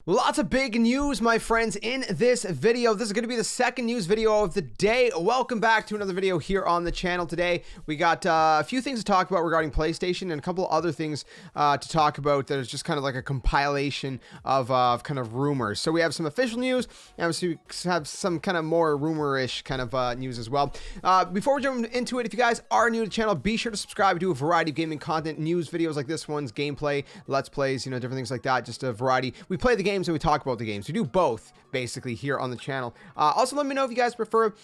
Lots of big news, my friends, in this video. This is going to be the second news video of the day. Welcome back to another video here on the channel. Today, we got a few things to talk about regarding PlayStation and a couple other things to talk about that is just kind of like a compilation of kind of rumors. So we have some official news and we have some kind of more rumor-ish kind of news as well. Before we jump into it, if you guys are new to the channel, be sure to subscribe. We do a variety of gaming content, news videos like this one's, gameplay, let's plays, you know, different things like that, just a variety. We play the game and we talk about the games. We do both basically here on the channel. Also, let me know if you guys prefer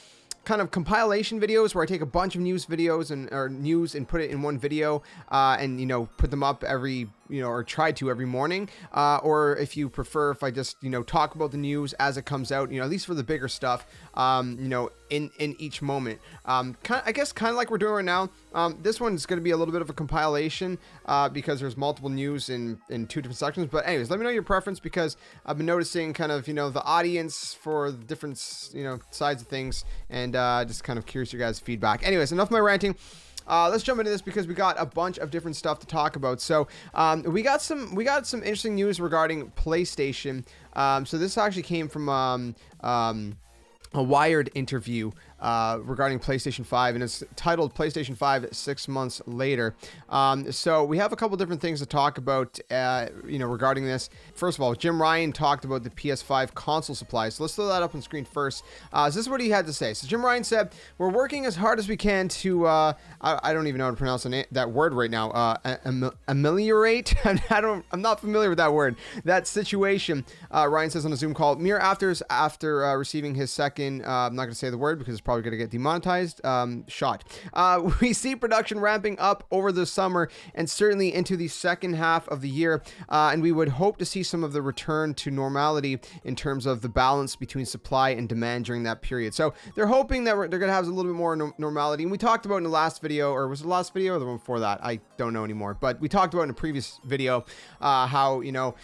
kind of compilation videos where I take a bunch of news videos or news and put it in one video and, you know, put them up every, you know, or try to every morning, or if you prefer, if I just, you know, talk about the news as it comes out, you know, at least for the bigger stuff, you know, in each moment. I guess kind of like we're doing right now. This one's going to be a little bit of a compilation because there's multiple news in two different sections. But anyways, let me know your preference because I've been noticing kind of, you know, the audience for the different, you know, sides of things, and just kind of curious your guys' feedback. Anyways, enough of my ranting. Let's jump into this because we got a bunch of different stuff to talk about. So we got some interesting news regarding PlayStation. So this actually came from a Wired interview regarding PlayStation 5, and it's titled PlayStation 5 6 months later. So we have a couple different things to talk about, you know, regarding this. First of all, Jim Ryan talked about the PS5 console supply. So let's throw that up on screen first. So this is what he had to say. So Jim Ryan said, "We're working as hard as we can to, I don't even know how to pronounce that word right now, ameliorate." I'm not familiar with that word. That situation, Ryan says on a Zoom call, mere after receiving his second, I'm not going to say the word because it's probably going to get demonetized, shot. We see production ramping up over the summer and certainly into the second half of the year, and we would hope to see some of the return to normality in terms of the balance between supply and demand during that period. So they're hoping that they're going to have a little bit more normality. And we talked about in the last video, or was it the last video or the one before that? I don't know anymore. But we talked about in a previous video how, you know,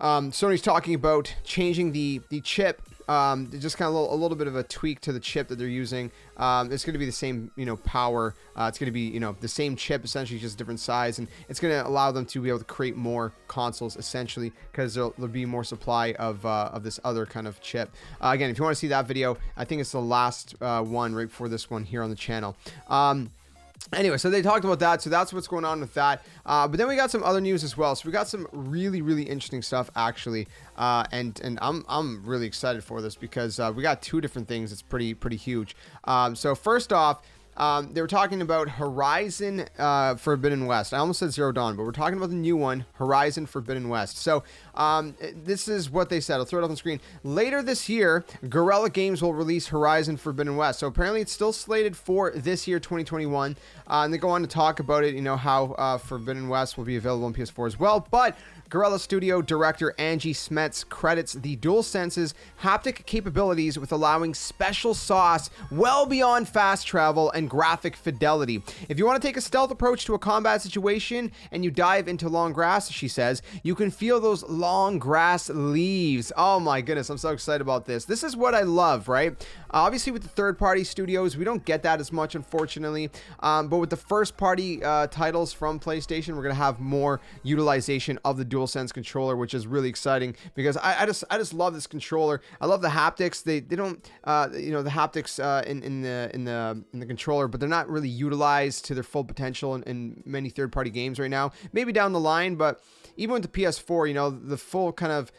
Sony's talking about changing the chip, just kind of a little bit of a tweak to the chip that they're using. It's going to be the same, you know, power. It's going to be, you know, the same chip, essentially just different size, and it's going to allow them to be able to create more consoles, essentially, because there'll be more supply of this other kind of chip. Again, if you want to see that video, I think it's the last one right before this one here on the channel. Anyway, so they talked about that, so that's what's going on with that. But then we got some other news as well. So we got some really interesting stuff actually, and I'm really excited for this because we got two different things. It's pretty huge. So first off, they were talking about Horizon Forbidden West. I almost said Zero Dawn, but we're talking about the new one, Horizon Forbidden West. So this is what they said. I'll throw it up on the screen. Later this year, Guerrilla Games will release Horizon Forbidden West. So apparently it's still slated for this year, 2021. And they go on to talk about it, you know, how Forbidden West will be available on PS4 as well. But Guerrilla Studio director Angie Smets credits the DualSense's haptic capabilities with allowing special sauce well beyond fast travel and graphic fidelity. If you want to take a stealth approach to a combat situation and you dive into long grass, she says, you can feel those long grass leaves. Oh my goodness, I'm so excited about this. This is what I love, right? Obviously with the third-party studios, we don't get that as much, unfortunately. But with the first-party titles from PlayStation, we're going to have more utilization of the DualSense controller, which is really exciting because I just love this controller. I love the haptics. They don't you know, the haptics in the controller, but they're not really utilized to their full potential in many third-party games right now. Maybe down the line, but even with the PS4, you know, the full kind of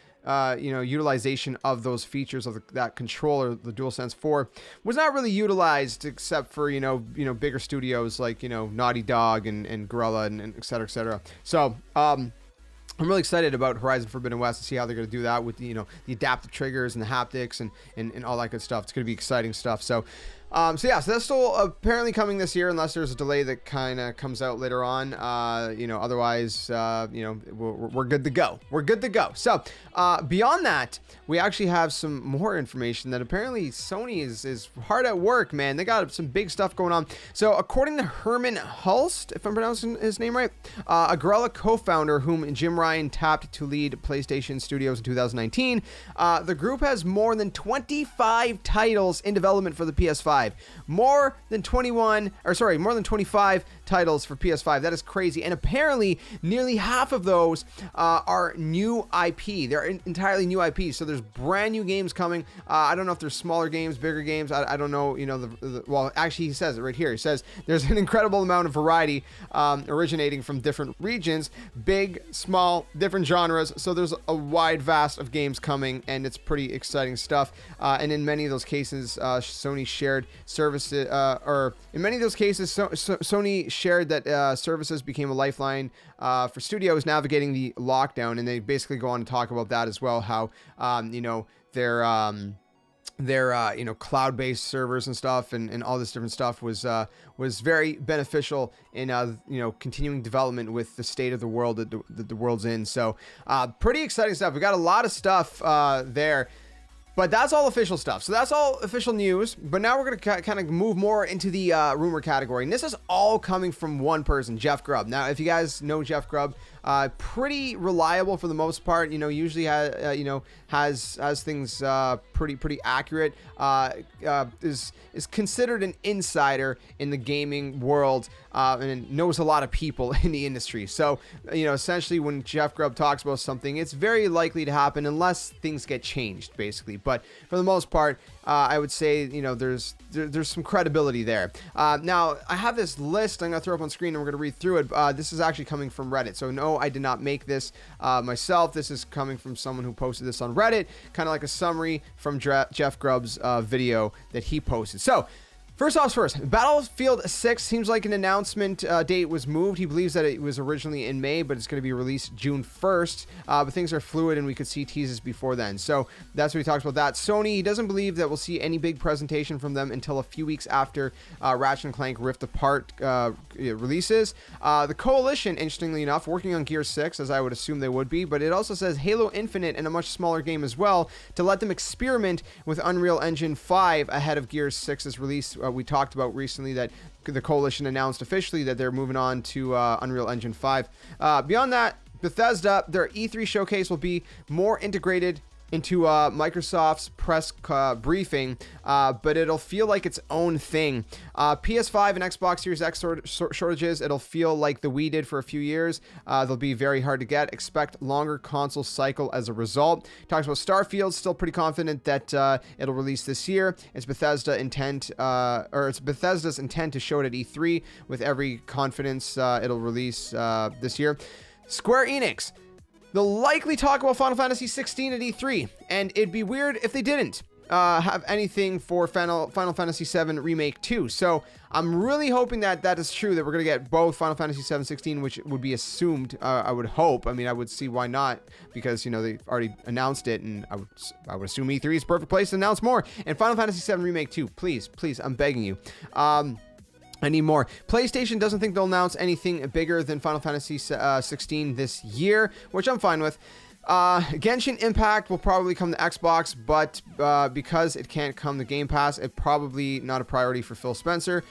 you know, utilization of those features of that controller, the DualSense 4, was not really utilized except for, you know, bigger studios like, you know, Naughty Dog and Guerrilla and et cetera, et cetera. So, I'm really excited about Horizon Forbidden West to see how they're going to do that with, you know, the adaptive triggers and the haptics and all that good stuff. It's going to be exciting stuff. So yeah, so that's still apparently coming this year, unless there's a delay that kind of comes out later on. You know, otherwise, you know, we're good to go. We're good to go. So beyond that, we actually have some more information that apparently Sony is hard at work, man. They got some big stuff going on. So according to Herman Hulst, if I'm pronouncing his name right, a Guerrilla co-founder whom Jim Ryan tapped to lead PlayStation Studios in 2019, the group has more than 25 titles in development for the PS5. PS5. More than 25 titles for PS5. That is crazy. And apparently, nearly half of those are new IP. They're entirely new IP. So there's brand new games coming. I don't know if there's smaller games, bigger games. I don't know. You know, well, actually, he says it right here. He says there's an incredible amount of variety originating from different regions, big, small, different genres. So there's a wide vast of games coming, and it's pretty exciting stuff. And in many of those cases, Sony shared services, or in many of those cases, Sony shared that services became a lifeline for studios navigating the lockdown, and they basically go on to talk about that as well. How you know, their you know, cloud-based servers and stuff, and all this different stuff was very beneficial in you know, continuing development with the state of the world that the world's in. So pretty exciting stuff. We got a lot of stuff there. But that's all official stuff. So that's all official news. But now we're going to kind of move more into the rumor category. And this is all coming from one person, Jeff Grubb. Now, if you guys know Jeff Grubb, pretty reliable for the most part. You know, usually you know, has things pretty accurate. Is considered an insider in the gaming world, and knows a lot of people in the industry. So, you know, essentially when Jeff Grubb talks about something, it's very likely to happen unless things get changed, basically. But for the most part, I would say, you know, there's some credibility there. Now, I have this list I'm going to throw up on screen, and we're going to read through it. This is actually coming from Reddit. So no, I did not make this myself. This is coming from someone who posted this on Reddit, kind of like a summary from Jeff Grubb's video that he posted. So, first, Battlefield 6 seems like an announcement date was moved. He believes that it was originally in May, but it's going to be released June 1st. But things are fluid, and we could see teases before then. So that's what he talks about that. Sony, he doesn't believe that we'll see any big presentation from them until a few weeks after Ratchet & Clank Rift Apart releases. The Coalition, interestingly enough, working on Gears 6, as I would assume they would be, but it also says Halo Infinite and a much smaller game as well to let them experiment with Unreal Engine 5 ahead of Gears 6's release. We talked about recently that the Coalition announced officially that they're moving on to Unreal Engine 5. Beyond that, Bethesda, their E3 showcase will be more integrated into Microsoft's press briefing, but it'll feel like its own thing. PS5 and Xbox Series X shortages, it'll feel like the Wii did for a few years. They'll be very hard to get. Expect longer console cycle as a result. Talks about Starfield, still pretty confident that it'll release this year. It's Bethesda's intent to show it at E3 with every confidence it'll release this year. Square Enix, they'll likely talk about Final Fantasy 16 at E3, and it'd be weird if they didn't have anything for Final Fantasy 7 Remake 2. So I'm really hoping that that is true, that we're going to get both Final Fantasy 7 16, which would be assumed, I would hope. I mean, I would see why not, because, you know, they've already announced it, and I would assume E3 is the perfect place to announce more. And Final Fantasy 7 Remake 2, please, I'm begging you. I need more. PlayStation doesn't think they'll announce anything bigger than Final Fantasy 16 this year, which I'm fine with. Genshin Impact will probably come to Xbox, but because it can't come to Game Pass, it's probably not a priority for Phil Spencer.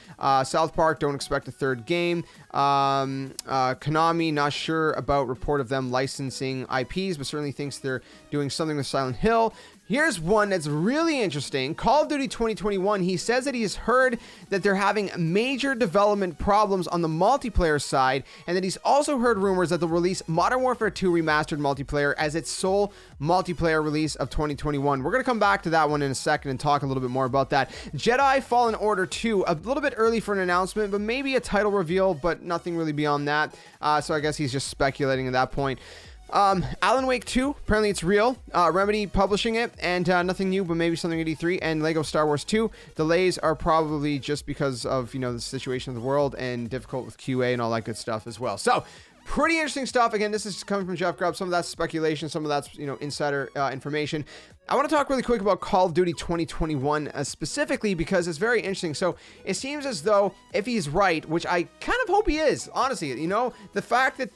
South Park, don't expect a third game. Konami, not sure about report of them licensing IPs, but certainly thinks they're doing something with Silent Hill. Here's one that's really interesting. Call of Duty 2021, he says that he has heard that they're having major development problems on the multiplayer side, and that he's also heard rumors that they'll release Modern Warfare 2 Remastered multiplayer as its sole multiplayer release of 2021. We're going to come back to that one in a second and talk a little bit more about that. Jedi Fallen Order 2, a little bit early for an announcement, but maybe a title reveal, but nothing really beyond that. So I guess he's just speculating at that point. Alan Wake 2, apparently it's real. Remedy publishing it, and nothing new, but maybe something at E3. And Lego Star Wars 2, delays are probably just because of, you know, the situation of the world and difficult with QA and all that good stuff as well. So, pretty interesting stuff. Again, this is coming from Jeff Grubb. Some of that's speculation, some of that's, you know, insider information. I want to talk really quick about Call of Duty 2021 specifically because it's very interesting. So it seems as though if he's right, which I kind of hope he is, honestly, you know, the fact that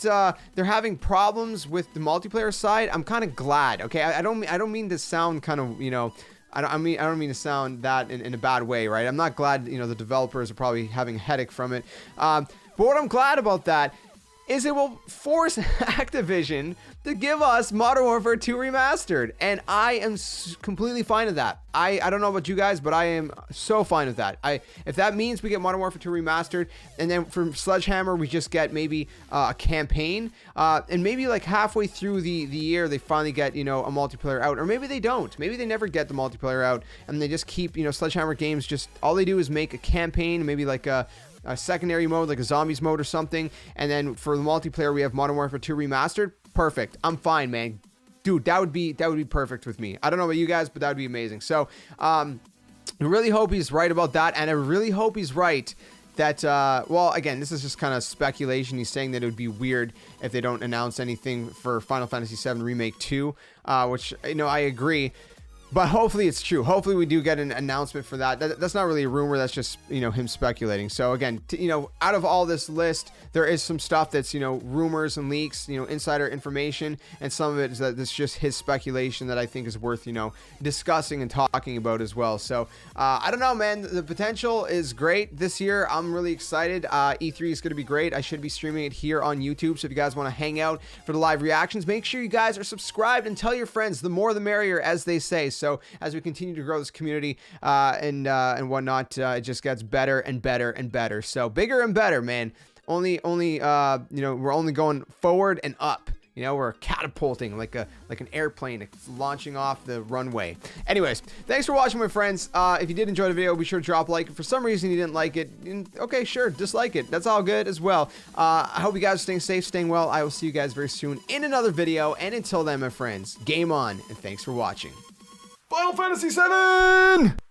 they're having problems with the multiplayer side, I'm kind of glad. Okay, I don't mean to sound kind of, you know, I don't mean to sound that in a bad way, right? I'm not glad, you know, the developers are probably having a headache from it. But what I'm glad about that is it will force Activision to give us Modern Warfare 2 Remastered. And I am completely fine with that. I don't know about you guys, but I am so fine with that. If that means we get Modern Warfare 2 Remastered, and then from Sledgehammer we just get maybe a campaign, and maybe like halfway through the year they finally get, you know, a multiplayer out, or maybe they don't. Maybe they never get the multiplayer out, and they just keep, you know, Sledgehammer Games, just all they do is make a campaign, maybe like a secondary mode, like a zombies mode or something, and then for the multiplayer we have Modern Warfare 2 Remastered. Perfect. I'm fine, man. Dude, that would be perfect with me. I don't know about you guys, but that would be amazing. So I really hope he's right about that, and I really hope he's right that well, again, this is just kind of speculation. He's saying that it would be weird if they don't announce anything for Final Fantasy VII Remake 2, which, you know, I agree. But hopefully it's true. Hopefully we do get an announcement for that. That's not really a rumor. That's just, you know, him speculating. So again, you know, out of all this list, there is some stuff that's, you know, rumors and leaks, you know, insider information, and some of it is that it's just his speculation that I think is worth, you know, discussing and talking about as well. So I don't know, man. The potential is great this year. I'm really excited. E3 is going to be great. I should be streaming it here on YouTube. So if you guys want to hang out for the live reactions, make sure you guys are subscribed and tell your friends. The more the merrier, as they say. So as we continue to grow this community and whatnot, it just gets better and better and better. So bigger and better, man. Only you know, we're only going forward and up. You know, we're catapulting like an airplane. It's launching off the runway. Anyways, thanks for watching, my friends. If you did enjoy the video, be sure to drop a like. If for some reason you didn't like it, okay, sure, dislike it. That's all good as well. I hope you guys are staying safe, staying well. I will see you guys very soon in another video. And until then, my friends, game on, and thanks for watching. Final Fantasy VII!